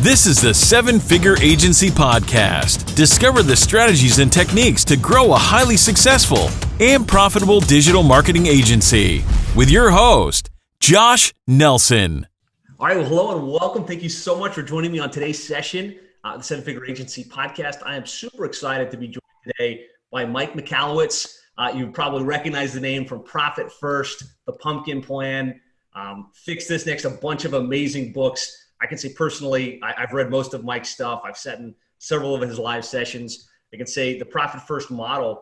This is the Seven Figure Agency Podcast. Discover the strategies and techniques to grow a highly successful and profitable digital marketing agency with your host, Josh Nelson. All right, well, hello and welcome. Thank you so much for joining me on today's session, the Seven Figure Agency Podcast. I am super excited to be joined today by Mike Michalowicz. You probably recognize the name from Profit First, The Pumpkin Plan, Fix This Next, a bunch of amazing books. I can say personally, I've read most of Mike's stuff. I've sat in several of his live sessions. I can say the Profit First model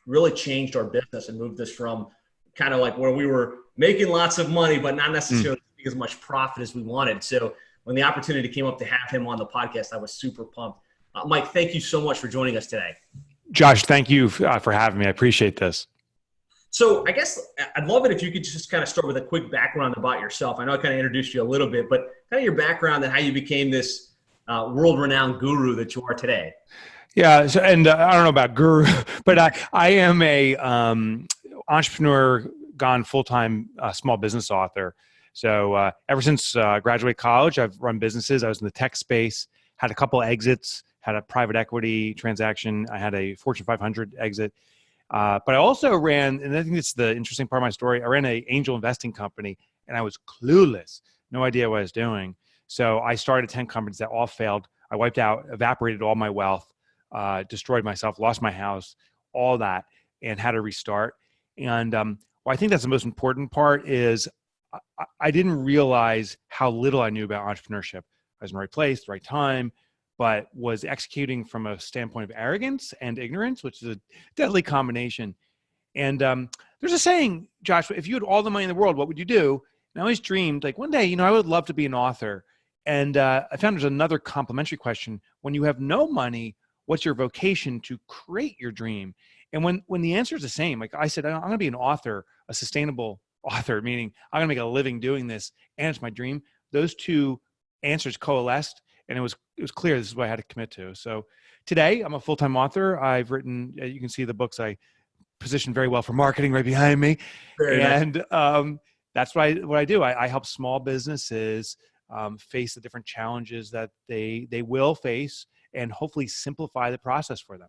really changed our business and moved us from kind of like where we were making lots of money, but not necessarily as much profit as we wanted. So when the opportunity came up to have him on the podcast, I was super pumped. Mike, thank you so much for joining us today. Josh, thank you for having me. I appreciate this. So I guess I'd love it if you could just kind of start with a quick background about yourself. I know I kind of introduced you a little bit, but kind of your background and how you became this world-renowned guru that you are today. Yeah, so, and I don't know about guru, but I am a entrepreneur gone full-time small business author. So ever since graduate college, I've run businesses. I was in the tech space, had a couple exits, had a private equity transaction. I had a Fortune 500 exit. But I also ran, and I think it's the interesting part of my story, I ran an angel investing company, and I was clueless, no idea what I was doing. So I started 10 companies that all failed. I wiped out, evaporated all my wealth, destroyed myself, lost my house, all that, and had to restart. And I think that's the most important part is I didn't realize how little I knew about entrepreneurship. I was in the right place, the right time, but was executing from a standpoint of arrogance and ignorance, which is a deadly combination. And there's a saying, Josh, if you had all the money in the world, what would you do? And I always dreamed, like one day, I would love to be an author. And I found there's another complementary question. When you have no money, what's your vocation to create your dream? And when the answer is the same, like I said, I'm going to be an author, a sustainable author, meaning I'm going to make a living doing this, and it's my dream. Those two answers coalesced. And it was clear this is what I had to commit to. So today I'm a full-time author. I've written, you can see the books I positioned very well for marketing right behind me. Very and nice. That's what I do. I help small businesses face the different challenges that they will face and hopefully simplify the process for them.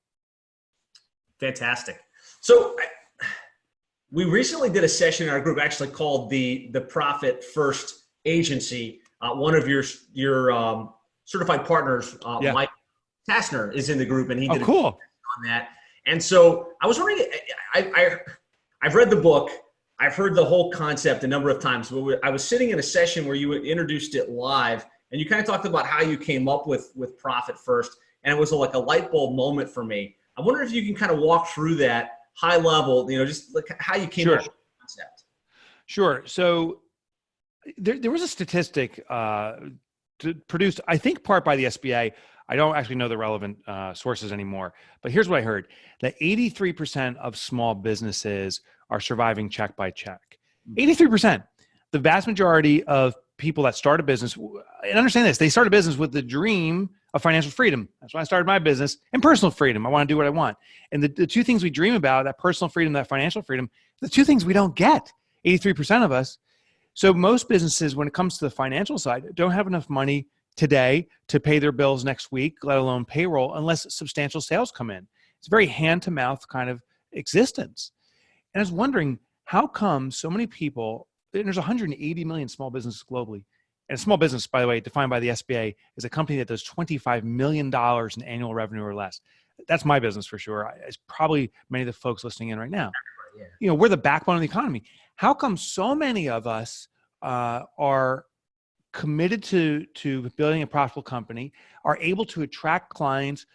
Fantastic. So we recently did a session in our group actually called the Profit First Agency. One of your certified partners, Mike Michalowicz, is in the group, and he did a cool on that. And so I was wondering, I've read the book, I've heard the whole concept a number of times. But I was sitting in a session where you introduced it live, and you kind of talked about how you came up with Profit First, and it was like a light bulb moment for me. I wonder if you can kind of walk through that high level, just like how you came up with the concept. Sure. So there was a statistic produced, I think, part by the SBA. I don't actually know the relevant sources anymore, but here's what I heard: that 83% of small businesses are surviving check by check. 83%. The vast majority of people that start a business, and understand this, they start a business with the dream of financial freedom. That's why I started my business, and personal freedom. I want to do what I want. And the two things we dream about, that personal freedom, that financial freedom, the two things we don't get, 83% of us. So most businesses, when it comes to the financial side, don't have enough money today to pay their bills next week, let alone payroll, unless substantial sales come in. It's a very hand-to-mouth kind of existence. And I was wondering, how come so many people, and there's 180 million small businesses globally, and a small business, by the way, defined by the SBA, is a company that does $25 million in annual revenue or less. That's my business for sure. It's probably many of the folks listening in right now. Yeah. We're the backbone of the economy. How come so many of us are committed to building a profitable company, are able to attract clients,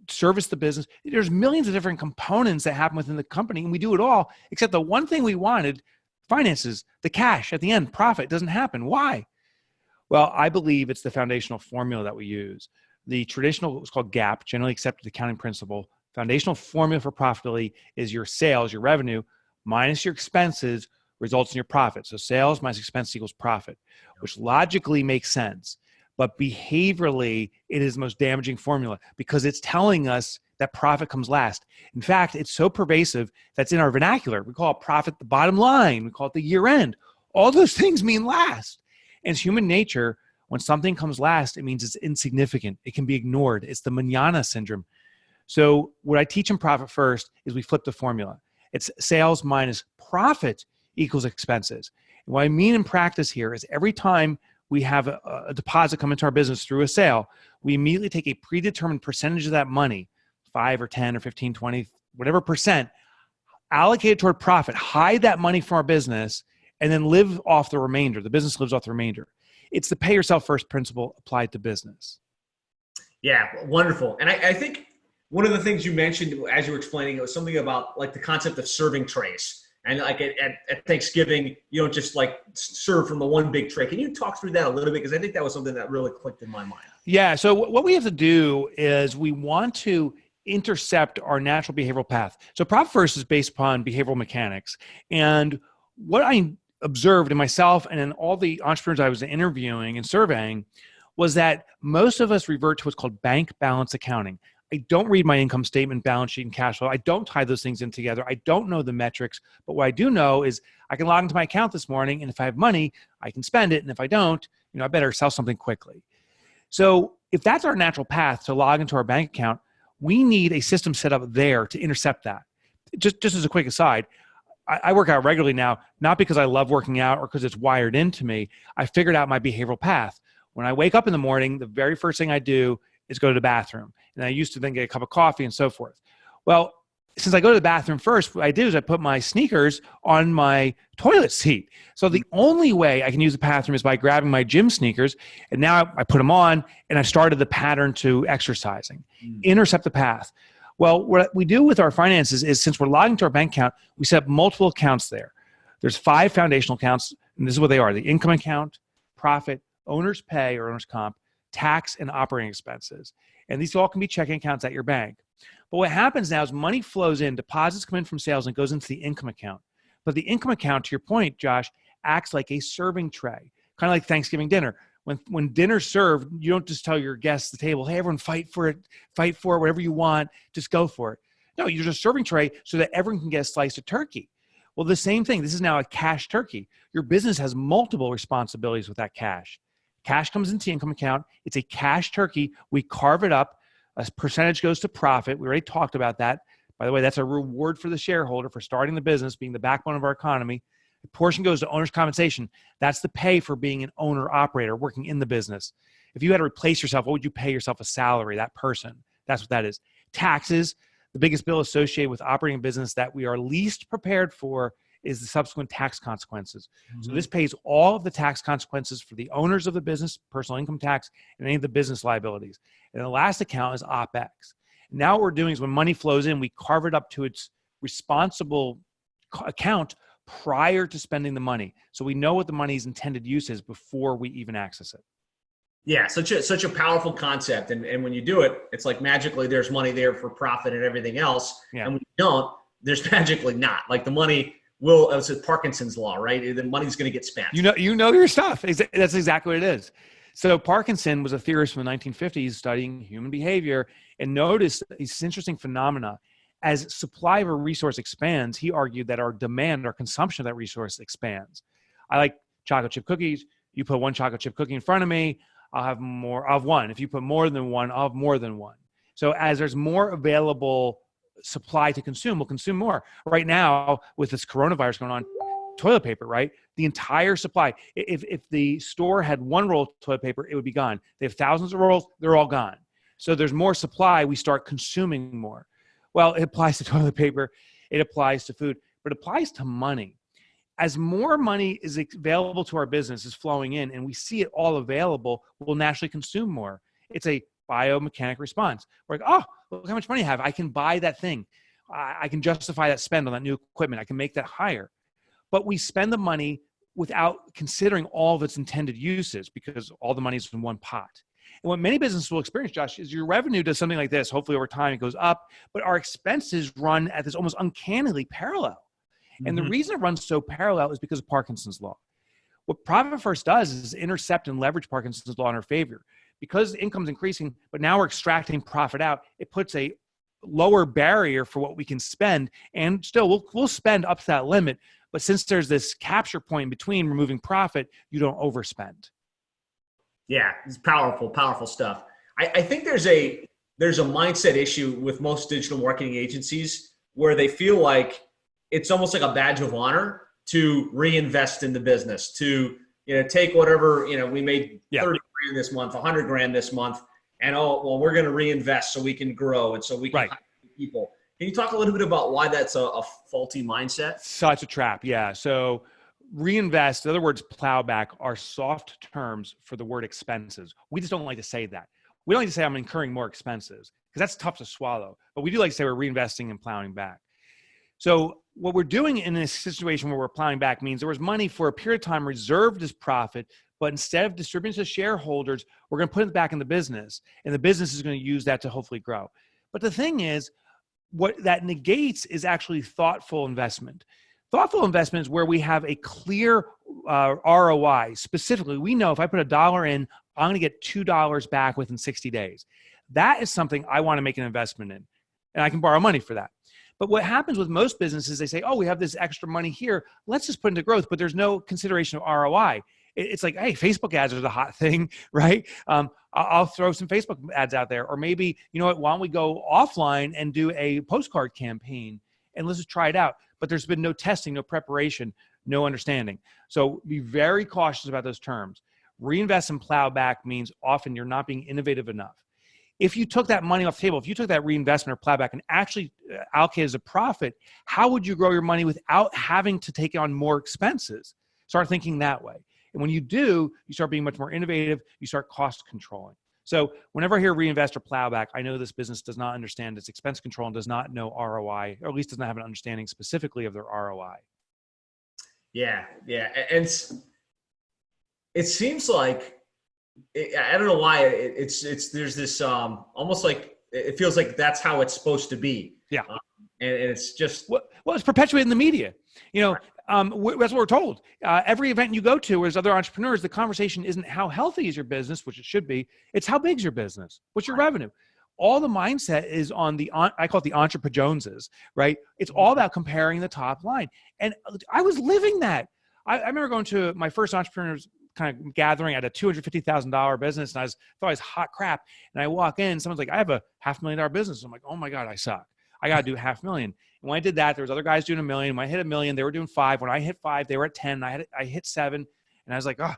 service the business? There's millions of different components that happen within the company, and we do it all, except the one thing we wanted, finances, the cash at the end, profit, doesn't happen. Why? Well, I believe it's the foundational formula that we use. The traditional, what's called GAAP, generally accepted accounting principle, foundational formula for profitability is your sales, your revenue, minus your expenses results in your profit. So sales minus expense equals profit, which logically makes sense. But behaviorally, it is the most damaging formula because it's telling us that profit comes last. In fact, it's so pervasive that's in our vernacular. We call it profit the bottom line. We call it the year end. All those things mean last. And it's human nature. When something comes last, it means it's insignificant. It can be ignored. It's the manana syndrome. So what I teach in Profit First is we flip the formula. It's sales minus profit equals expenses. And what I mean in practice here is every time we have a deposit come into our business through a sale, we immediately take a predetermined percentage of that money, 5 or 10 or 15, 20, whatever percent, allocate it toward profit, hide that money from our business, and then live off the remainder. The business lives off the remainder. It's the pay yourself first principle applied to business. Yeah, wonderful. And I think one of the things you mentioned as you were explaining, it was something about like the concept of serving trays. And like at Thanksgiving, you don't just like serve from the one big tray. Can you talk through that a little bit? Because I think that was something that really clicked in my mind. Yeah. So what we have to do is we want to intercept our natural behavioral path. So Profit First is based upon behavioral mechanics. And what I observed in myself and in all the entrepreneurs I was interviewing and surveying was that most of us revert to what's called bank balance accounting. I don't read my income statement, balance sheet, and cash flow. I don't tie those things in together. I don't know the metrics. But what I do know is I can log into my account this morning, and if I have money, I can spend it. And if I don't, I better sell something quickly. So if that's our natural path to log into our bank account, we need a system set up there to intercept that. Just as a quick aside, I work out regularly now, not because I love working out or because it's wired into me. I figured out my behavioral path. When I wake up in the morning, the very first thing I do is go to the bathroom. And I used to then get a cup of coffee and so forth. Well, since I go to the bathroom first, what I do is I put my sneakers on my toilet seat. So the only way I can use the bathroom is by grabbing my gym sneakers. And now I put them on and I started the pattern to exercising. Intercept the path. Well, what we do with our finances is since we're logging to our bank account, we set up multiple accounts there. There's 5 foundational accounts, and this is what they are: the income account, profit, owner's pay or owner's comp, tax, and operating expenses. And these all can be checking accounts at your bank. But what happens now is money flows in, deposits come in from sales, and goes into the income account. But the income account, to your point, Josh, acts like a serving tray, kind of like Thanksgiving dinner. When dinner's served, you don't just tell your guests at the table, hey, everyone fight for it, whatever you want, just go for it. No, you're just serving tray so that everyone can get a slice of turkey. Well, the same thing. This is now a cash turkey. Your business has multiple responsibilities with that cash. Cash comes into the income account. It's a cash turkey. We carve it up. A percentage goes to profit. We already talked about that. By the way, that's a reward for the shareholder for starting the business, being the backbone of our economy. A portion goes to owner's compensation. That's the pay for being an owner-operator, working in the business. If you had to replace yourself, what would you pay yourself a salary, that person? That's what that is. Taxes, the biggest bill associated with operating a business that we are least prepared for is the subsequent tax consequences. So this pays all of the tax consequences for the owners of the business, personal income tax, and any of the business liabilities. And the last account is OPEX. Now what we're doing is when money flows in, we carve it up to its responsible account prior to spending the money. So we know what the money's intended use is before we even access it. Yeah, such a powerful concept. And when you do it, it's like magically there's money there for profit and everything else. Yeah. And when you don't, there's magically not. Like the money will, it's a Parkinson's Law, right? The money's going to get spent. You know your stuff. That's exactly what it is. So Parkinson was a theorist from the 1950s studying human behavior and noticed this interesting phenomena. As supply of a resource expands, he argued that our demand, our consumption of that resource expands. I like chocolate chip cookies. You put one chocolate chip cookie in front of me, I'll have more. I'll have one. If you put more than one, I'll have more than one. So as there's more available supply to consume, we'll consume more. Right now, with this coronavirus going on, toilet paper, right? The entire supply. If the store had one roll of toilet paper, it would be gone. They have thousands of rolls, they're all gone. So there's more supply, we start consuming more. Well, it applies to toilet paper, it applies to food, but it applies to money. As more money is available to our business, is flowing in, and we see it all available, we'll naturally consume more. It's a biomechanic response. We're like, oh, look how much money I have. I can buy that thing. I can justify that spend on that new equipment. I can make that higher. But we spend the money without considering all of its intended uses because all the money is in one pot. And what many businesses will experience, Josh, is your revenue does something like this. Hopefully over time it goes up, but our expenses run at this almost uncannily parallel. And the reason it runs so parallel is because of Parkinson's Law. What Profit First does is intercept and leverage Parkinson's Law in our favor. Because income's increasing, but now we're extracting profit out, it puts a lower barrier for what we can spend. And still, we'll spend up to that limit. But since there's this capture point in between removing profit, you don't overspend. Yeah, it's powerful, powerful stuff. I think there's a mindset issue with most digital marketing agencies where they feel like it's almost like a badge of honor to reinvest in the business, to take whatever we made 30 grand this month, 100 grand this month, and we're going to reinvest so we can grow and so we can hire people. Can you talk a little bit about why that's a faulty mindset? Such a trap, yeah. So reinvest, in other words, plow back, are soft terms for the word expenses. We just don't like to say that. We don't like to say I'm incurring more expenses because that's tough to swallow. But we do like to say we're reinvesting and plowing back. So what we're doing in this situation where we're plowing back means there was money for a period of time reserved as profit, but instead of distributing to shareholders, we're going to put it back in the business, and the business is going to use that to hopefully grow. But the thing is, what that negates is actually thoughtful investment. Thoughtful investment is where we have a clear ROI. Specifically, we know if I put $1 in, I'm going to get $2 back within 60 days. That is something I want to make an investment in, and I can borrow money for that. But what happens with most businesses, they say, oh, we have this extra money here. Let's just put into growth, but there's no consideration of ROI. It's like, hey, Facebook ads are the hot thing, right? I'll throw some Facebook ads out there. Or maybe, you know what, why don't we go offline and do a postcard campaign and let's just try it out. But there's been no testing, no preparation, no understanding. So be very cautious about those terms. Reinvest and plow back means often you're not being innovative enough. If you took that money off the table, if you took that reinvestment or plowback and actually allocated as a profit, how would you grow your money without having to take on more expenses? Start thinking that way. And when you do, you start being much more innovative. You start cost controlling. So whenever I hear reinvest or plowback, I know this business does not understand its expense control and does not know ROI, or at least does not have an understanding specifically of their ROI. Yeah. And it seems like, I don't know why there's this almost like it feels like that's how it's supposed to be. Yeah. And it's just well, it's perpetuated in the media. That's what we're told. Every event you go to as other entrepreneurs, the conversation isn't how healthy is your business, which it should be. It's how big is your business? What's your revenue? All the mindset is on I call it the Entrepreneur Joneses, right? It's all about comparing the top line. And I was living that. I remember going to my first entrepreneurs kind of gathering at a $250,000 business, and I thought I was hot crap. And I walk in, someone's like, I have a $500,000 business. I'm like, oh my God, I suck. I got to do $500,000. And when I did that, there was other guys doing $1 million. When I hit $1 million, they were doing 5. When I hit 5, they were at 10. I hit 7. And I was like, oh.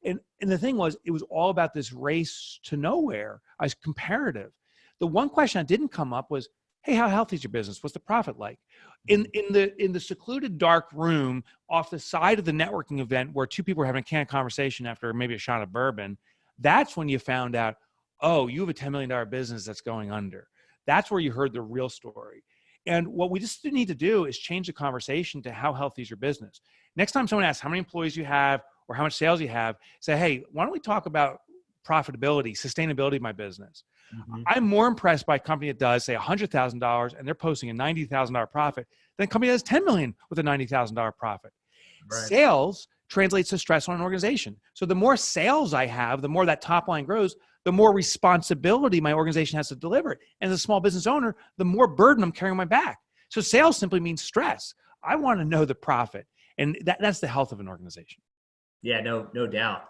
And the thing was, it was all about this race to nowhere. I was comparative. The one question that didn't come up was, hey, how healthy is your business? What's the profit like? In the secluded dark room off the side of the networking event where two people were having a canned conversation after maybe a shot of bourbon, that's when you found out, oh, you have a $10 million business that's going under. That's where you heard the real story. And what we just need to do is change the conversation to how healthy is your business. Next time someone asks how many employees you have or how much sales you have, say, hey, why don't we talk about profitability, sustainability of my business? Mm-hmm. I'm more impressed by a company that does, say, $100,000 and they're posting a $90,000 profit than a company that has $10 million with a $90,000 profit. Right. Sales translates to stress on an organization. So the more sales I have, the more that top line grows, the more responsibility my organization has to deliver it. And as a small business owner, the more burden I'm carrying on my back. So sales simply means stress. I want to know the profit. And that's the health of an organization. Yeah, no doubt.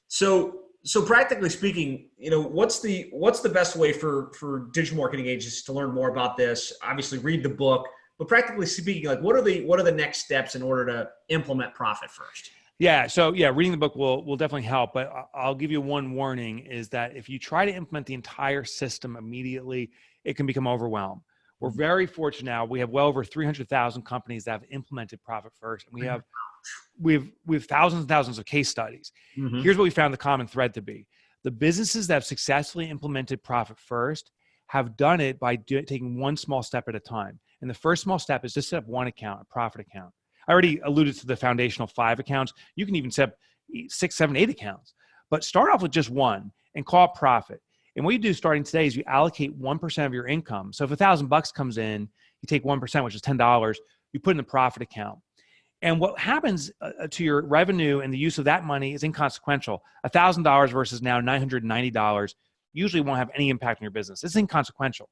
So practically speaking, what's the best way for digital marketing agencies to learn more about this? Obviously read the book, but practically speaking, like what are the next steps in order to implement profit first? Yeah. So reading the book will definitely help, but I'll give you one warning is that if you try to implement the entire system immediately, it can become overwhelmed. We're very fortunate now. We have well over 300,000 companies that have implemented profit first. And we have thousands and thousands of case studies. Mm-hmm. Here's what we found the common thread to be. The businesses that have successfully implemented profit first have done it by taking one small step at a time. And the first small step is just set up one account, a profit account. I already alluded to the foundational 5 accounts. You can even set up 6, 7, 8 accounts, but start off with just one and call it profit. And what you do starting today is you allocate 1% of your income. So if $1,000 comes in, you take 1%, which is $10, you put in the profit account. And what happens to your revenue and the use of that money is inconsequential. $1,000 versus now $990 usually won't have any impact on your business. It's inconsequential.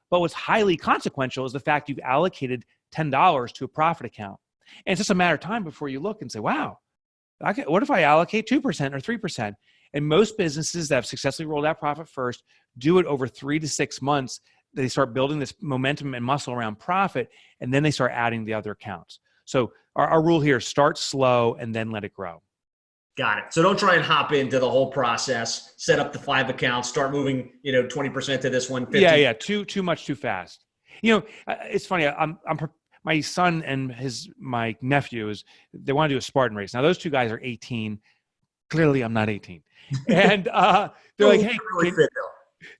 But what's highly consequential is the fact you've allocated $10 to a profit account. And it's just a matter of time before you look and say, wow, what if I allocate 2% or 3%? And most businesses that have successfully rolled out profit first do it over 3 to 6 months. They start building this momentum and muscle around profit, and then they start adding the other accounts. So our rule here, start slow and then let it grow. Got it. So don't try and hop into the whole process, set up the 5 accounts, start moving, 20% to this one. 50. Yeah. Too much, too fast. It's funny. My son and my nephew they want to do a Spartan race. Now those two guys are 18. Clearly I'm not 18. And they're like, hey,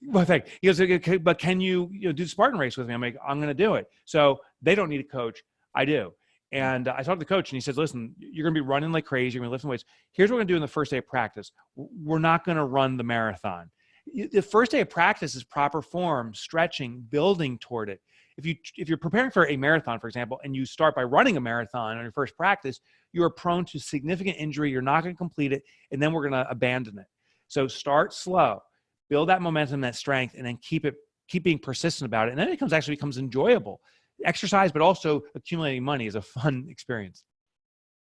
well, thank you. He goes, okay, but can you, do the Spartan race with me? I'm like, I'm going to do it. So they don't need a coach. I do. And I talked to the coach and he says, listen, you're going to be running like crazy. You're going to be lifting weights. Here's what we're going to do in the first day of practice. We're not going to run the marathon. The first day of practice is proper form, stretching, building toward it. If you're preparing for a marathon, for example, and you start by running a marathon on your first practice, you are prone to significant injury. You're not going to complete it. And then we're going to abandon it. So start slow, build that momentum, that strength, and then keep being persistent about it. And then it becomes enjoyable. Exercise, but also accumulating money is a fun experience.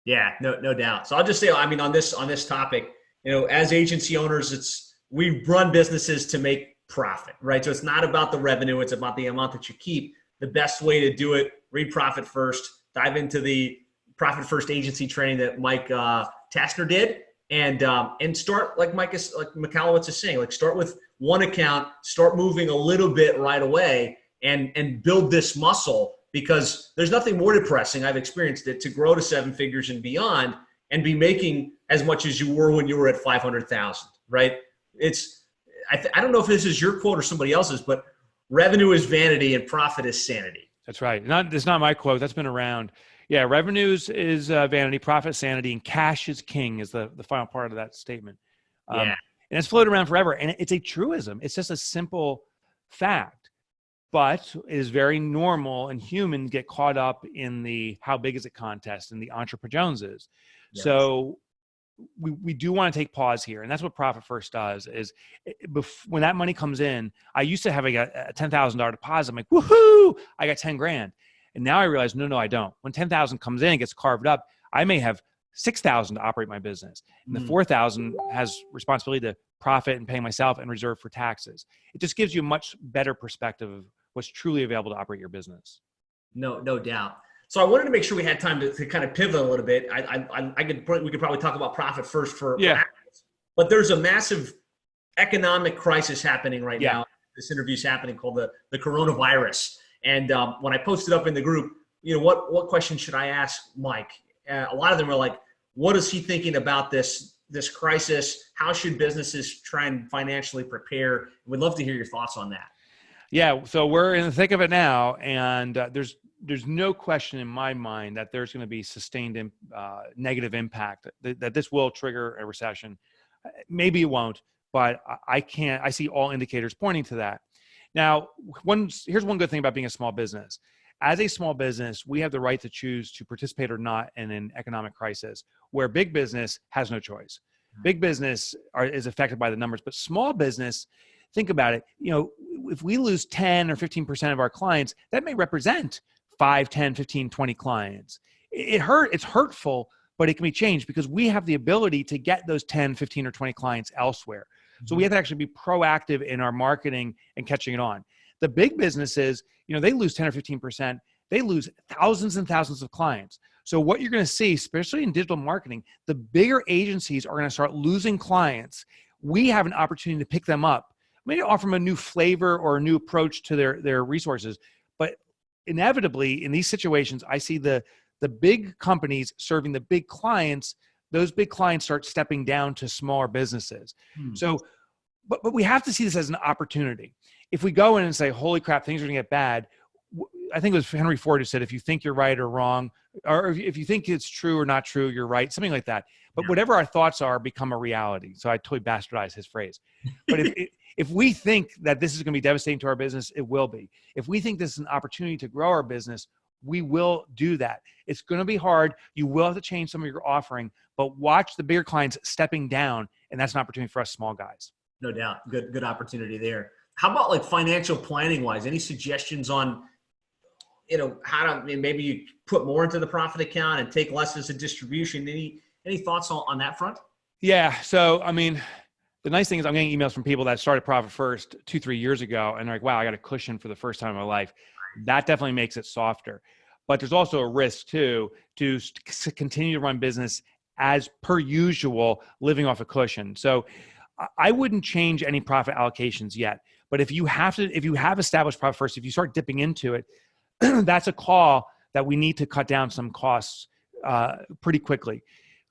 Yeah, no doubt. So I'll just say, on this topic, as agency owners, we run businesses to make profit, right? So it's not about the revenue. It's about the amount that you keep. The best way to do it, read Profit First, dive into the Profit First agency training that Mike Tassner did, and start like Michalowicz is saying, like start with one account, start moving a little bit right away, and build this muscle, because there's nothing more depressing, I've experienced it, to grow to 7 figures and beyond and be making as much as you were when you were at 500,000, right? I don't know if this is your quote or somebody else's, but revenue is vanity and profit is sanity. That's right. It's not my quote. That's been around. Yeah, revenues is vanity, profit sanity, and cash is king is the final part of that statement. And it's floated around forever. And it's a truism. It's just a simple fact. But it is very normal, and humans get caught up in the how big is it contest and the entrepreneurs. Yes. So we do want to take pause here. And that's what Profit First does is when that money comes in, I used to have a $10,000 deposit. I'm like, woohoo, I got 10 grand. And now I realize, no, I don't. When 10,000 comes in and gets carved up, I may have 6,000 to operate my business. And the 4,000 has responsibility to profit and pay myself and reserve for taxes. It just gives you a much better perspective of what's truly available to operate your business. No doubt. So I wanted to make sure we had time to kind of pivot a little bit. We could probably talk about Profit First for hours, but there's a massive economic crisis happening right now. This interview is happening called the coronavirus. And when I posted up in the group, what question should I ask Mike? A lot of them are like, what is he thinking about this crisis? How should businesses try and financially prepare? We'd love to hear your thoughts on that. Yeah, so we're in the thick of it now, and there's no question in my mind that there's going to be sustained negative impact, that this will trigger a recession. Maybe it won't, but I see all indicators pointing to that. Now, here's one good thing about being a small business. As a small business, we have the right to choose to participate or not in an economic crisis, where big business has no choice. Big business is affected by the numbers, but small business, think about it. If we lose 10 or 15% of our clients, that may represent 5, 10, 15, 20 clients. It's hurtful, but it can be changed because we have the ability to get those 10, 15, or 20 clients elsewhere. So we have to actually be proactive in our marketing and catching it on. The big businesses, they lose 10 or 15%. They lose thousands and thousands of clients. So what you're going to see, especially in digital marketing, the bigger agencies are going to start losing clients. We have an opportunity to pick them up. Maybe offer them a new flavor or a new approach to their resources. But inevitably, in these situations, I see the big companies serving the big clients. Those big clients start stepping down to smaller businesses. So, but we have to see this as an opportunity. If we go in and say, holy crap, things are going to get bad, I think it was Henry Ford who said, if you think you're right or wrong, or if you think it's true or not true, you're right, something like that. But whatever our thoughts are become a reality. So I totally bastardized his phrase. But if we think that this is going to be devastating to our business, it will be. If we think this is an opportunity to grow our business, we will do that. It's going to be hard. You will have to change some of your offering, but watch the bigger clients stepping down, and that's an opportunity for us small guys. No doubt. Good opportunity there. How about like financial planning wise? Any suggestions on, how to maybe you put more into the profit account and take less as a distribution? Any thoughts on that front? Yeah. So, I mean, The nice thing is I'm getting emails from people that started Profit First 2-3 years ago, and they're like, wow, I got a cushion for the first time in my life. That definitely makes it softer. But there's also a risk too to continue to run business as per usual, living off a cushion. So I wouldn't change any profit allocations yet. But if you have established Profit First, if you start dipping into it, that's a call that we need to cut down some costs pretty quickly.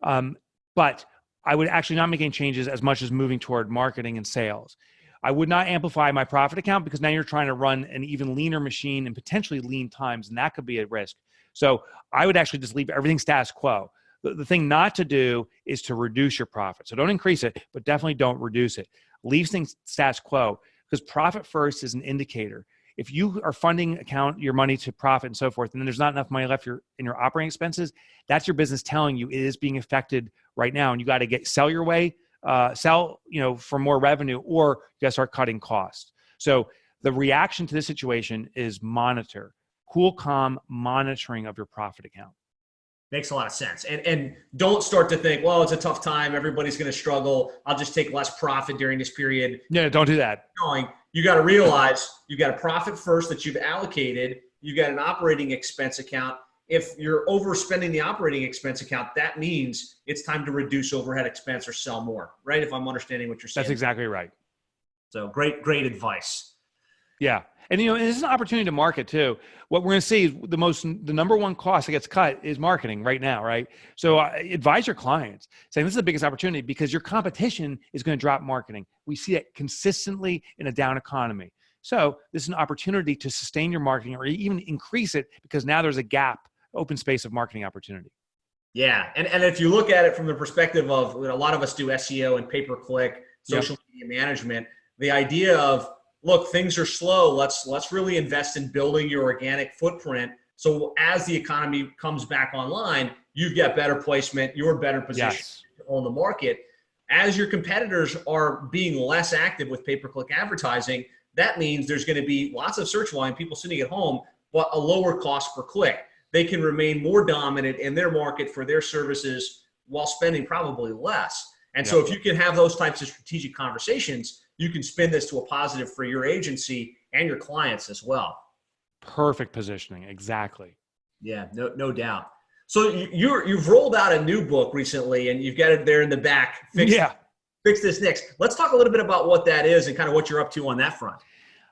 But I would actually not make any changes as much as moving toward marketing and sales. I would not amplify my profit account because now you're trying to run an even leaner machine and potentially lean times, and that could be at risk. So I would actually just leave everything status quo. The thing not to do is to reduce your profit. So don't increase it, but definitely don't reduce it. Leave things status quo because Profit First is an indicator. If you are funding your money to profit and so forth, and then there's not enough money left in your operating expenses, that's your business telling you it is being affected right now, and you got to sell your way, for more revenue, or you got to start cutting costs. So the reaction to this situation is monitor, cool, calm monitoring of your profit account. Makes a lot of sense. And don't start to think, well, it's a tough time. Everybody's going to struggle. I'll just take less profit during this period. Yeah, don't do that. You got to realize you got a profit first that you've allocated. You got an operating expense account. If you're overspending the operating expense account, that means it's time to reduce overhead expense or sell more, right? If I'm understanding what you're saying. That's exactly right. So great advice. Yeah. And, this is an opportunity to market too. What we're going to see is the number one cost that gets cut is marketing right now, right? So advise your clients saying this is the biggest opportunity because your competition is going to drop marketing. We see it consistently in a down economy. So this is an opportunity to sustain your marketing or even increase it because now there's a gap, open space of marketing opportunity. Yeah. And if you look at it from the perspective of a lot of us do SEO and pay-per-click, social media management, the idea of, look, things are slow. Let's really invest in building your organic footprint. So as the economy comes back online, you've got better placement, you're better positioned on the market. As your competitors are being less active with pay-per-click advertising, that means there's going to be lots of search volume, people sitting at home, but a lower cost per click. They can remain more dominant in their market for their services while spending probably less. And so if you can have those types of strategic conversations, you can spin this to a positive for your agency and your clients as well. Perfect positioning. Exactly. Yeah, no doubt. So you've rolled out a new book recently and you've got it there in the back. Fix This Next. Let's talk a little bit about what that is and kind of what you're up to on that front.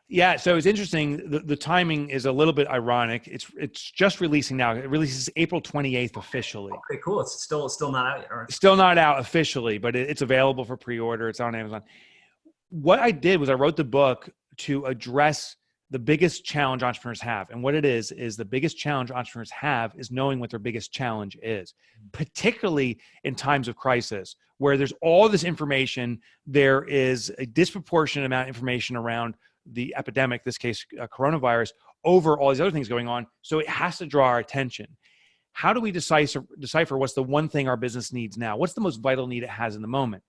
Yeah, so it's interesting. The timing is a little bit ironic. It's just releasing now. It releases April 28th officially. Okay, cool. It's still not out yet. Right. Still not out officially, but it's available for pre-order. It's on Amazon. What I did was I wrote the book to address the biggest challenge entrepreneurs have. And what it is the biggest challenge entrepreneurs have is knowing what their biggest challenge is, particularly in times of crisis, where there's all this information. There is a disproportionate amount of information around the epidemic, this case, coronavirus, over all these other things going on. So it has to draw our attention. How do we decipher what's the one thing our business needs now? What's the most vital need it has in the moment?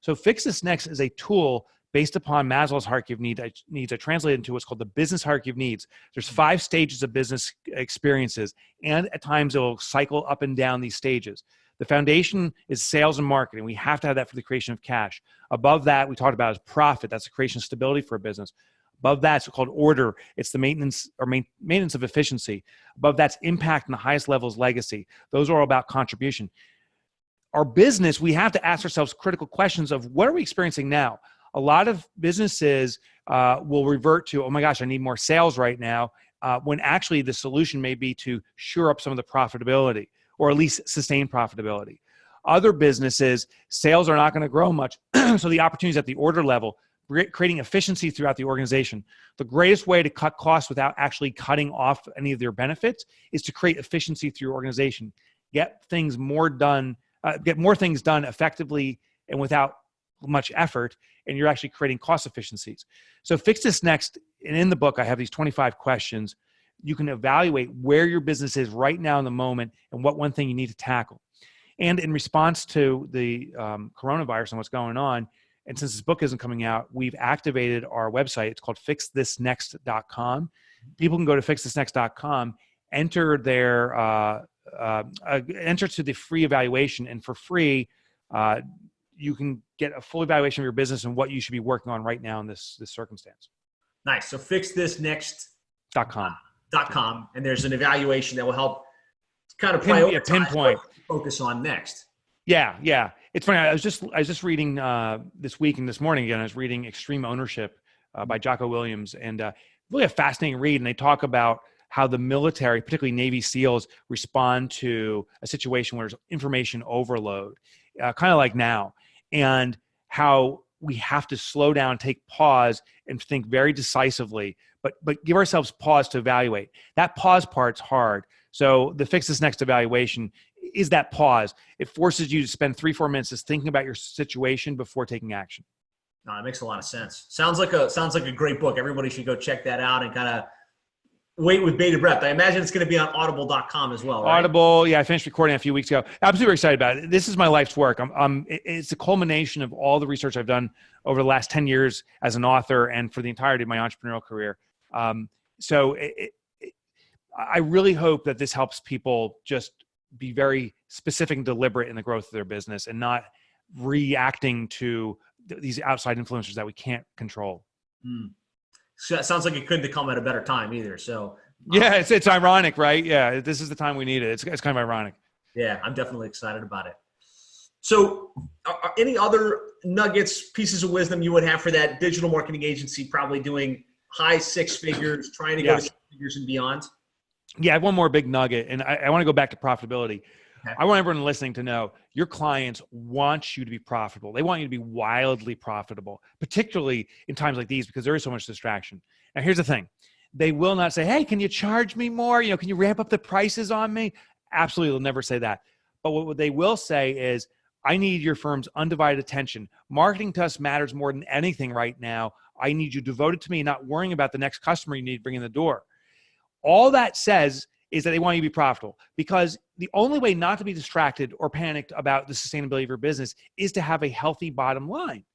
So Fix This Next is a tool based upon Maslow's hierarchy of needs. I translate into what's called the business hierarchy of needs. There's 5 stages of business experiences, and at times it will cycle up and down these stages. The foundation is sales and marketing. We have to have that for the creation of cash. Above that, we talked about is profit. That's the creation of stability for a business. Above that, it's called order. It's the maintenance of efficiency. Above that's impact, and the highest level is legacy. Those are all about contribution. Our business, we have to ask ourselves critical questions of what are we experiencing now? A lot of businesses will revert to, oh my gosh, I need more sales right now, when actually the solution may be to shore up some of the profitability or at least sustain profitability. Other businesses, sales are not going to grow much, so the opportunities at the order level, creating efficiency throughout the organization. The greatest way to cut costs without actually cutting off any of their benefits is to create efficiency through your organization. Get more things done effectively and without much effort, and you're actually creating cost efficiencies. So Fix This Next, and in the book, I have these 25 questions. You can evaluate where your business is right now in the moment and what one thing you need to tackle. And in response to the coronavirus and what's going on, and since this book isn't coming out, we've activated our website. It's called fixthisnext.com. People can go to fixthisnext.com, enter to the free evaluation, and for free, you can get a full evaluation of your business and what you should be working on right now in this circumstance. Nice. So fixthisnext.com. .com. And there's an evaluation that will help kind of pinpoint, focus on next. Yeah. It's funny. I was just reading this week and this morning again. I was reading Extreme Ownership by Jocko Williams, and really a fascinating read. And they talk about how the military, particularly Navy SEALs, respond to a situation where there's information overload, kind of like now, and how we have to slow down, take pause, and think very decisively, but give ourselves pause to evaluate. That pause part's hard. So the Fix This Next evaluation is that pause. It forces you to spend 3-4 minutes just thinking about your situation before taking action. No, it makes a lot of sense. Sounds like a great book. Everybody should go check that out and kind of wait with bated breath. I imagine it's going to be on audible.com as well, right? Audible. Yeah. I finished recording a few weeks ago. I'm super excited about it. This is my life's work. It's a culmination of all the research I've done over the last 10 years as an author and for the entirety of my entrepreneurial career. So I really hope that this helps people just be very specific and deliberate in the growth of their business and not reacting to these outside influencers that we can't control. So that sounds like it couldn't have come at a better time either. So yeah, it's ironic, right? Yeah, this is the time we need it. It's kind of ironic. Yeah, I'm definitely excited about it. So are any other nuggets, pieces of wisdom you would have for that digital marketing agency probably doing high 6 figures, trying to go to 6 figures and beyond? Yeah, I have one more big nugget, and I want to go back to profitability. Okay. I want everyone listening to know your clients want you to be profitable. They want you to be wildly profitable, particularly in times like these because there is so much distraction. Now, here's the thing. They will not say, hey, can you charge me more? Can you ramp up the prices on me? Absolutely, they'll never say that. But what they will say is, I need your firm's undivided attention. Marketing to us matters more than anything right now. I need you devoted to me, not worrying about the next customer you need to bring in the door. All that says is that they want you to be profitable, because the only way not to be distracted or panicked about the sustainability of your business is to have a healthy bottom line.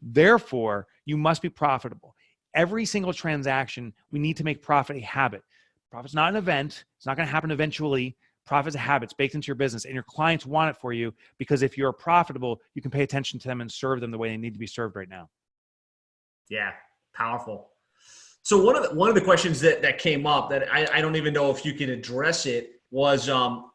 Therefore, you must be profitable. Every single transaction, we need to make profit a habit. Profit's not an event. It's not going to happen eventually. Profit's a habit. It's baked into your business, and your clients want it for you because if you're profitable, you can pay attention to them and serve them the way they need to be served right now. Yeah, powerful. So one of the questions that came up that I don't even know if you can address it was, some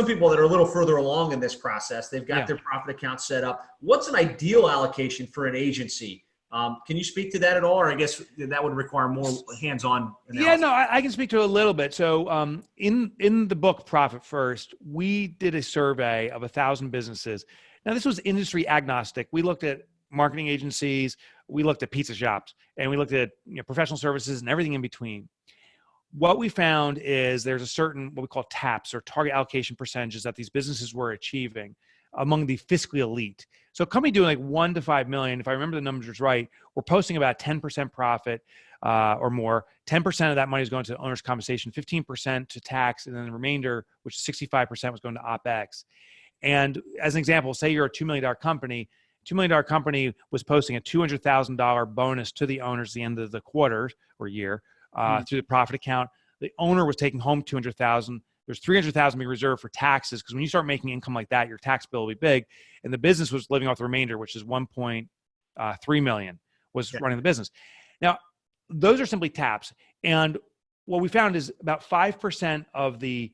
people that are a little further along in this process, they've got their profit account set up. What's an ideal allocation for an agency? Can you speak to that at all? Or I guess that would require more hands-on analysis. Yeah, no, I can speak to it a little bit. So in the book, Profit First, we did a survey of 1,000 businesses. Now, this was industry agnostic. We looked at marketing agencies, we looked at pizza shops, and we looked at professional services and everything in between. What we found is there's a certain, what we call TAPs, or target allocation percentages, that these businesses were achieving among the fiscally elite. So a company doing like 1 to 5 million, if I remember the numbers right, we're posting about 10% profit or more. 10% of that money is going to owner's compensation, 15% to tax, and then the remainder, which is 65%, was going to OpEx. And as an example, say you're a $2 million company. $2 million company was posting a $200,000 bonus to the owners at the end of the quarter or year through the profit account. The owner was taking home $200,000. There's $300,000 being reserved for taxes, because when you start making income like that, your tax bill will be big. And the business was living off the remainder, which is 1.3 million was running the business. Now, those are simply TAPs. And what we found is about 5% of the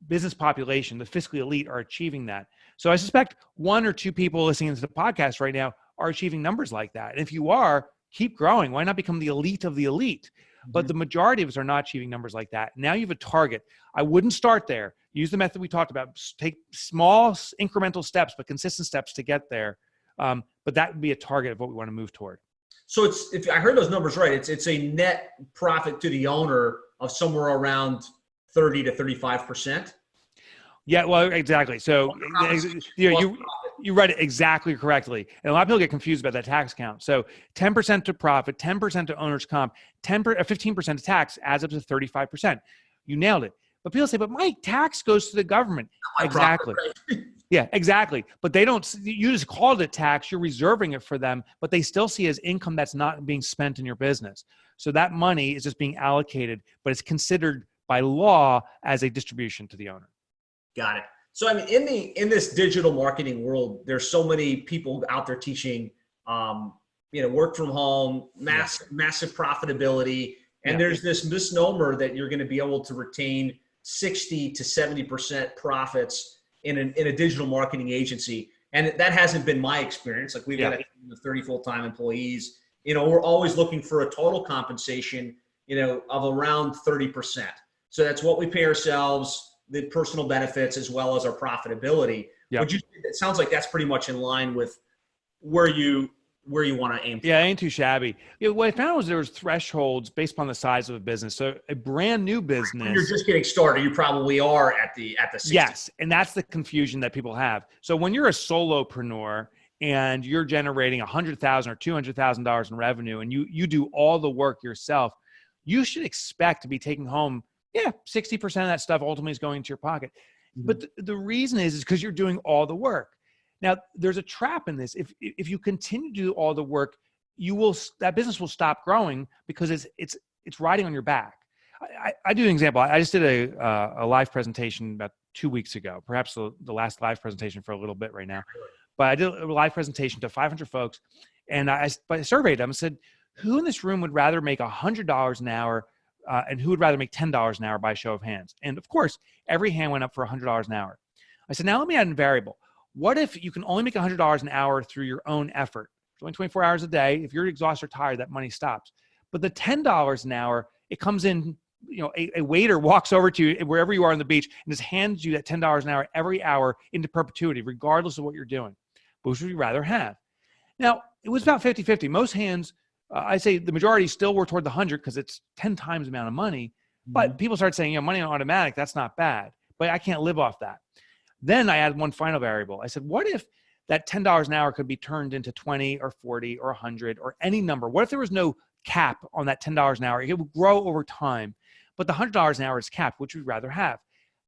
business population, the fiscally elite, are achieving that. So I suspect 1 or 2 people listening to the podcast right now are achieving numbers like that. And if you are, keep growing. Why not become the elite of the elite? But the majority of us are not achieving numbers like that. Now you have a target. I wouldn't start there. Use the method we talked about. Take small incremental steps, but consistent steps to get there. But that would be a target of what we want to move toward. So if I heard those numbers right, it's a net profit to the owner of somewhere around 30 to 35%. Yeah, well, exactly. So you read it exactly correctly. And a lot of people get confused about that tax count. So 10% to profit, 10% to owner's comp, 15% to tax adds up to 35%. You nailed it. But people say, but Mike, tax goes to the government. Exactly. Yeah, exactly. But they don't, you just called it tax, you're reserving it for them, but they still see it as income that's not being spent in your business. So that money is just being allocated, but it's considered by law as a distribution to the owner. Got it. So I mean, in this digital marketing world, there's so many people out there teaching, work from home, massive profitability, and there's this misnomer that you're going to be able to retain 60 to 70% profits in a digital marketing agency, and that hasn't been my experience. Like we've got a team of 30 full-time employees. We're always looking for a total compensation, of around 30%. So that's what we pay ourselves, the personal benefits, as well as our profitability. Yep. It sounds like that's pretty much in line with where you want to aim for. Yeah, it ain't too shabby. What I found was there was thresholds based upon the size of a business. So a brand new business. When you're just getting started, you probably are at the 60. Yes, and that's the confusion that people have. So when you're a solopreneur and you're generating $100,000 or $200,000 in revenue, and you do all the work yourself, you should expect to be taking home 60% of that stuff ultimately is going into your pocket. Mm-hmm. But the reason is because you're doing all the work. Now, there's a trap in this. If you continue to do all the work, that business will stop growing because it's riding on your back. I do an example. I just did a live presentation about 2 weeks ago, perhaps the last live presentation for a little bit right now. But I did a live presentation to 500 folks, and I surveyed them and said, who in this room would rather make $100 an hour and who would rather make $10 an hour by show of hands? And of course, every hand went up for $100 an hour. I said, now let me add a variable. What if you can only make $100 an hour through your own effort? It's only 24 hours a day. If you're exhausted or tired, that money stops. But the $10 an hour, it comes in, a waiter walks over to you wherever you are on the beach and just hands you that $10 an hour every hour into perpetuity, regardless of what you're doing. Which would you rather have? Now, it was about 50-50. Most hands, I'd say the majority still were toward the 100 because it's 10 times the amount of money. But people start saying, money on automatic, that's not bad. But I can't live off that. Then I added one final variable. I said, what if that $10 an hour could be turned into 20 or 40 or 100 or any number? What if there was no cap on that $10 an hour? It would grow over time, but the $100 an hour is capped, which we'd rather have.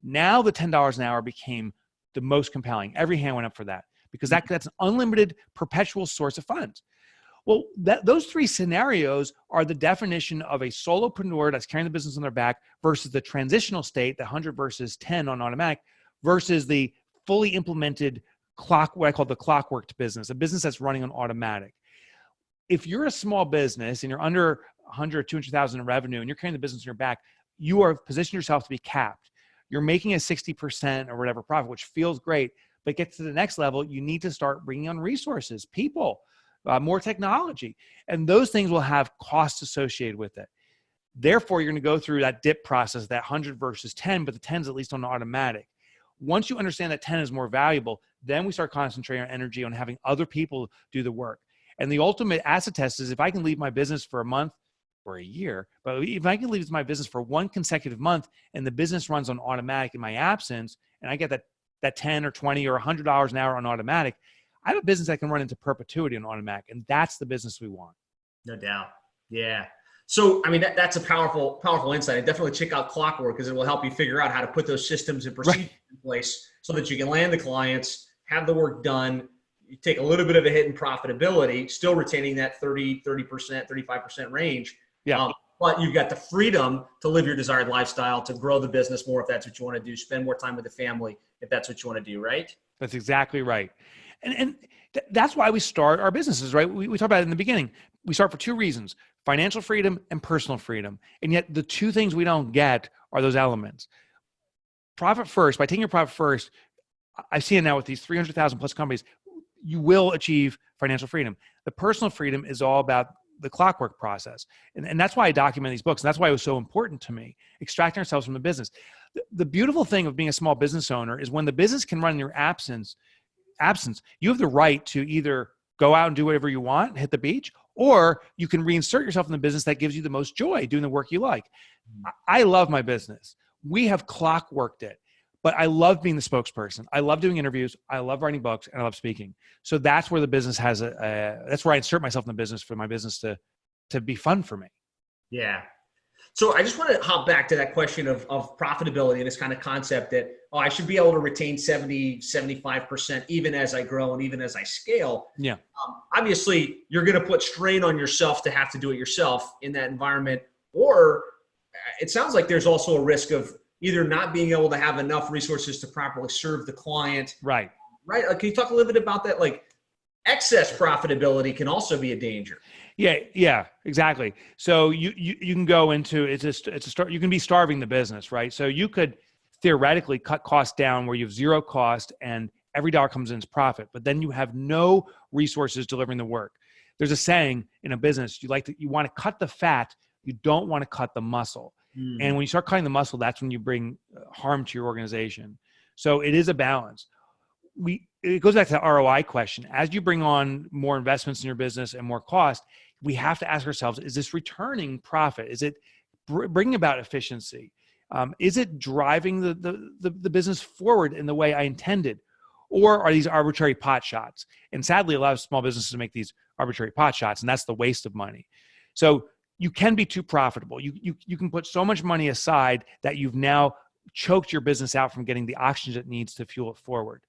Now the $10 an hour became the most compelling. Every hand went up for that because that's an unlimited perpetual source of funds. Well, those three scenarios are the definition of a solopreneur that's carrying the business on their back versus the transitional state, the 100 versus 10 on automatic, versus the fully implemented what I call the clockwork business, a business that's running on automatic. If you're a small business and you're under 100 or 200,000 in revenue and you're carrying the business on your back, you are positioning yourself to be capped. You're making a 60% or whatever profit, which feels great, but get to the next level, you need to start bringing on resources, people, more technology, and those things will have costs associated with it. Therefore, you're going to go through that dip process, that 100 versus 10, but the 10's at least on automatic. Once you understand that 10 is more valuable, then we start concentrating our energy on having other people do the work. And the ultimate acid test is if I can leave my business for a month or a year, but if I can leave my business for one consecutive month and the business runs on automatic in my absence, and I get that 10 or 20 or $100 an hour on automatic, I have a business that can run into perpetuity on automatic, and that's the business we want. No doubt. Yeah. So, I mean, that's a powerful insight. And definitely check out Clockwork because it will help you figure out how to put those systems and procedures in place so that you can land the clients, have the work done. You take a little bit of a hit in profitability, still retaining that 30%, 35% range. Yeah. But you've got the freedom to live your desired lifestyle, to grow the business more if that's what you want to do, spend more time with the family if that's what you want to do, right? That's exactly right. And that's why we start our businesses, right? We talked about it in the beginning. We start for two reasons: financial freedom and personal freedom. And yet the two things we don't get are those elements. Profit first, by taking your profit first, I've seen it now with these 300,000 plus companies, you will achieve financial freedom. The personal freedom is all about the clockwork process. And that's why I document these books. And that's why it was so important to me, extracting ourselves from the business. The beautiful thing of being a small business owner is when the business can run in your absence, you have the right to either go out and do whatever you want and hit the beach, or you can reinsert yourself in the business that gives you the most joy doing the work you like. I love my business. We have clockworked it, but I love being the spokesperson. I love doing interviews. I love writing books, and I love speaking. So that's where the business has that's where I insert myself in the business for my business to be fun for me. Yeah. So I just want to hop back to that question of profitability and this kind of concept that, I should be able to retain 70, 75% even as I grow and even as I scale. Yeah. Obviously, you're going to put strain on yourself to have to do it yourself in that environment. Or it sounds like there's also a risk of, either not being able to have enough resources to properly serve the client. Right. Right. Can you talk a little bit about that? Like excess profitability can also be a danger. Yeah, exactly. So you can go into you can be starving the business, right? So you could theoretically cut costs down where you have zero cost and every dollar comes in as profit, but then you have no resources delivering the work. There's a saying in a business, you want to cut the fat, you don't want to cut the muscle. And when you start cutting the muscle, that's when you bring harm to your organization. So it is a balance. It goes back to the ROI question. As you bring on more investments in your business and more cost, we have to ask ourselves, is this returning profit? Is it bringing about efficiency? Is it driving the business forward in the way I intended? Or are these arbitrary pot shots? And sadly, a lot of small businesses make these arbitrary pot shots, and that's the waste of money. So you can be too profitable. You can put so much money aside that you've now choked your business out from getting the oxygen it needs to fuel it forward.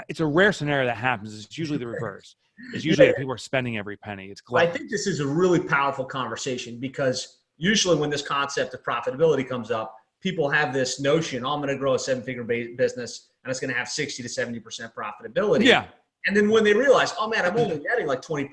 It's a rare scenario that happens. It's usually the reverse. It's usually that people are spending every penny. It's clever. I think this is a really powerful conversation because usually when this concept of profitability comes up, people have this notion, I'm going to grow a 7-figure business and it's going to have 60 to 70% profitability. Yeah. And then when they realize, oh man, I'm only getting like 20%,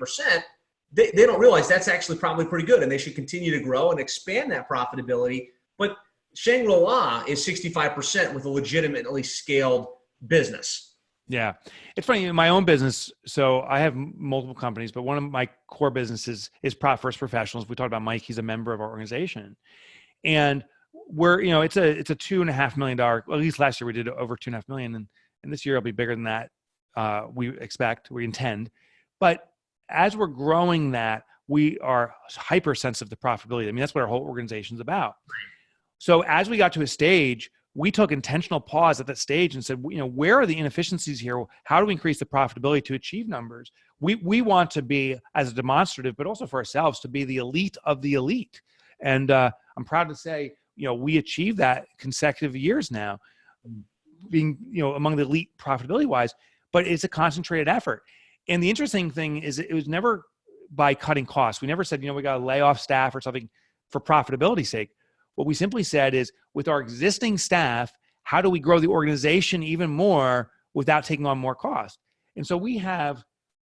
they don't realize that's actually probably pretty good and they should continue to grow and expand that profitability. But Shangri-La is 65% with a legitimately scaled business. Yeah. It's funny, in my own business, so I have multiple companies, but one of my core businesses is Profit First Professionals. We talked about Mike, he's a member of our organization. And it's a $2.5 million, well, at least last year we did over $2.5 million. And this year it'll be bigger than that. We intend. But as we're growing that, we are hypersensitive to profitability. I mean, that's what our whole organization is about. So as we got to a stage, we took intentional pause at that stage and said, where are the inefficiencies here? How do we increase the profitability to achieve numbers? We want to be, as a demonstrative, but also for ourselves, to be the elite of the elite. And I'm proud to say, we achieved that consecutive years now, being, among the elite profitability wise, but it's a concentrated effort. And the interesting thing is it was never by cutting costs. We never said, we got to lay off staff or something for profitability's sake. What we simply said is, with our existing staff, how do we grow the organization even more without taking on more cost? And so we have,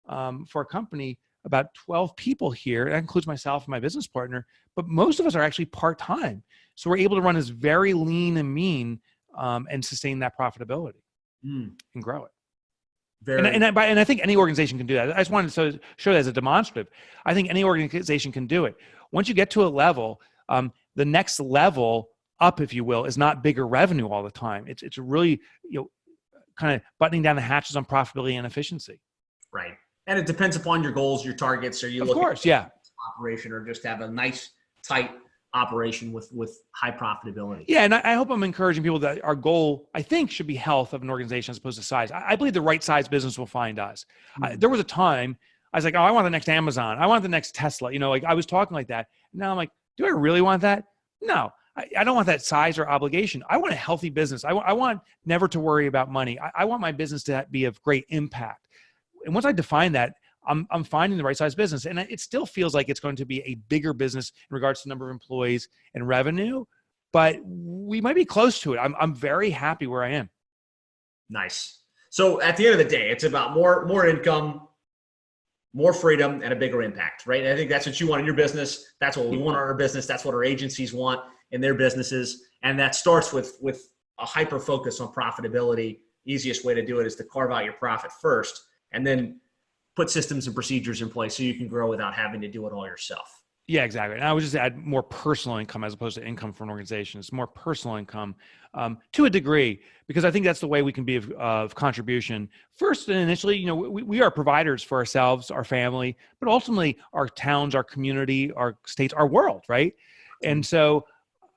for our company, about 12 people here. That includes myself and my business partner, but most of us are actually part-time. So we're able to run this very lean and mean and sustain that profitability and grow it. And I think any organization can do that. I just wanted to show that as a demonstrative. I think any organization can do it. Once you get to a level, the next level up, if you will, is not bigger revenue all the time. It's really, kind of buttoning down the hatches on profitability and efficiency. Right. And it depends upon your goals, your targets. Are you looking at operation or just have a nice, tight operation with high profitability? Yeah. And I hope I'm encouraging people that our goal, I think, should be health of an organization as opposed to size. I believe the right size business will find us. There was a time I was like, oh, I want the next Amazon. I want the next Tesla. I was talking like that. Now I'm like, do I really want that? No, I don't want that size or obligation. I want a healthy business. I want never to worry about money. I want my business to be of great impact. And once I define that, I'm finding the right size business. And it still feels like it's going to be a bigger business in regards to number of employees and revenue, but we might be close to it. I'm very happy where I am. Nice. So at the end of the day, it's about more income, more freedom, and a bigger impact, right? And I think that's what you want in your business. That's what we want in our business. That's what our agencies want in their businesses. And that starts with a hyper focus on profitability. Easiest way to do it is to carve out your profit first and then put systems and procedures in place so you can grow without having to do it all yourself. Yeah, exactly. And I would just add more personal income as opposed to income for an organization. It's more personal income to a degree, because I think that's the way we can be of contribution. First and initially, we are providers for ourselves, our family, but ultimately our towns, our community, our states, our world, right? And so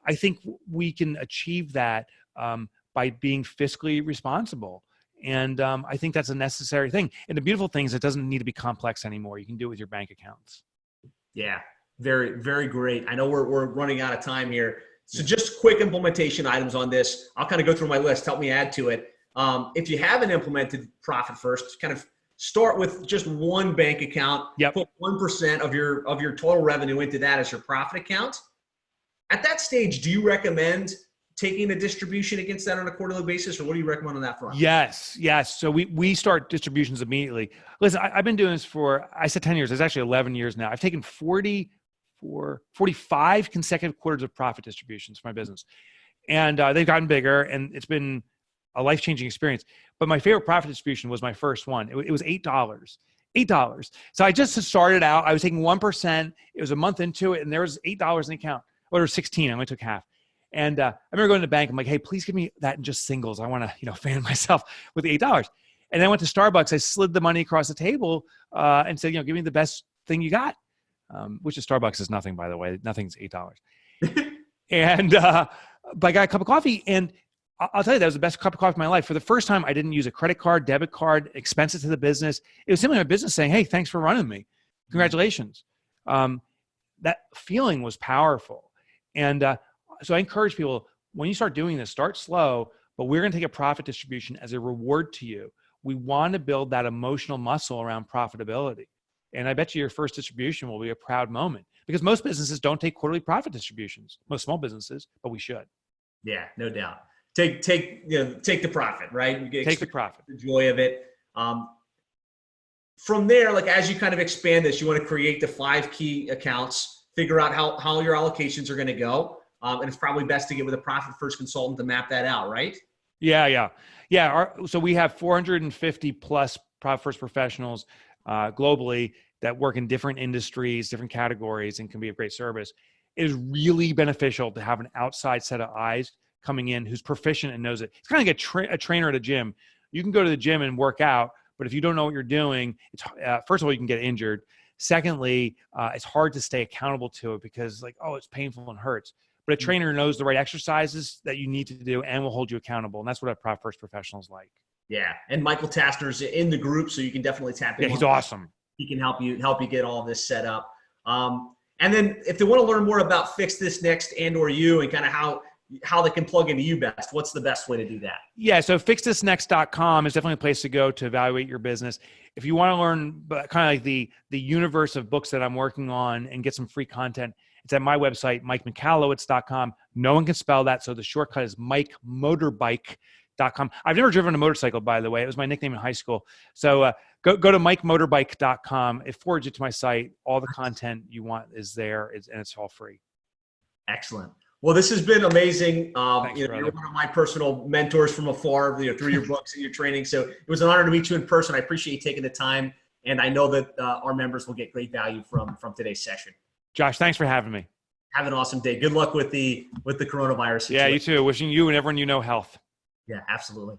I think we can achieve that by being fiscally responsible. And I think that's a necessary thing. And the beautiful thing is it doesn't need to be complex anymore. You can do it with your bank accounts. Yeah. Very, very great. I know we're running out of time here. So just quick implementation items on this. I'll kind of go through my list. Help me add to it. If you haven't implemented Profit First, kind of start with just one bank account. Yep. Put 1% of your total revenue into that as your profit account. At that stage, do you recommend taking a distribution against that on a quarterly basis, or what do you recommend on that front? Yes. So we start distributions immediately. Listen, I've been doing this for, I said 10 years. It's actually 11 years now. I've taken 45 consecutive quarters of profit distributions for my business. And they've gotten bigger, and it's been a life-changing experience. But my favorite profit distribution was my first one. It was $8. $8. So I just started out. I was taking 1%. It was a month into it, and there was $8 in the account. Or it was 16. I only took half. And I remember going to the bank. I'm like, hey, please give me that in just singles. I want to, fan myself with the $8. And then I went to Starbucks. I slid the money across the table and said, give me the best thing you got, which is Starbucks is nothing, by the way. Nothing's $8. And but I got a cup of coffee, and I'll tell you, that was the best cup of coffee of my life. For the first time, I didn't use a credit card, debit card, expenses to the business. It was simply my business saying, hey, thanks for running me. Congratulations. That feeling was powerful. And so I encourage people, when you start doing this, start slow, but we're going to take a profit distribution as a reward to you. We want to build that emotional muscle around profitability. And I bet you your first distribution will be a proud moment, because most businesses don't take quarterly profit distributions, most small businesses, but we should. Yeah, no doubt. Take the profit, right? Take the profit. The joy of it. From there, like as you kind of expand this, you want to create the 5 key accounts, figure out how your allocations are going to go. And it's probably best to get with a profit first consultant to map that out, right? Yeah. So we have 450 plus profit first professionals globally that work in different industries, different categories, and can be of great service. It is really beneficial to have an outside set of eyes coming in who's proficient and knows it. It's kind of like a trainer at a gym. You can go to the gym and work out, but if you don't know what you're doing, it's first of all, you can get injured. Secondly, it's hard to stay accountable to it because it's painful and hurts. But a trainer knows the right exercises that you need to do and will hold you accountable. And that's what a profit first professional is like. Yeah. And Michael Tassner's in the group, so you can definitely tap in. Yeah, he's awesome. He can help you get all this set up. And then if they want to learn more about Fix This Next and/or you and kind of how they can plug into you best, what's the best way to do that? Yeah. So fixthisnext.com is definitely a place to go to evaluate your business. If you want to learn kind of like the universe of books that I'm working on and get some free content, it's at my website, MikeMichalowicz.com. No one can spell that, so the shortcut is MikeMotorbike.com. I've never driven a motorcycle, by the way. It was my nickname in high school. So go to MikeMotorbike.com. It forwards you to my site. All the content you want is there, and it's all free. Excellent. Well, this has been amazing. Thanks, you're one of my personal mentors from afar, through your books and your training. So it was an honor to meet you in person. I appreciate you taking the time, and I know that our members will get great value from today's session. Josh, thanks for having me. Have an awesome day. Good luck with the coronavirus situation. Yeah, you too. Wishing you and everyone you know health. Yeah, absolutely.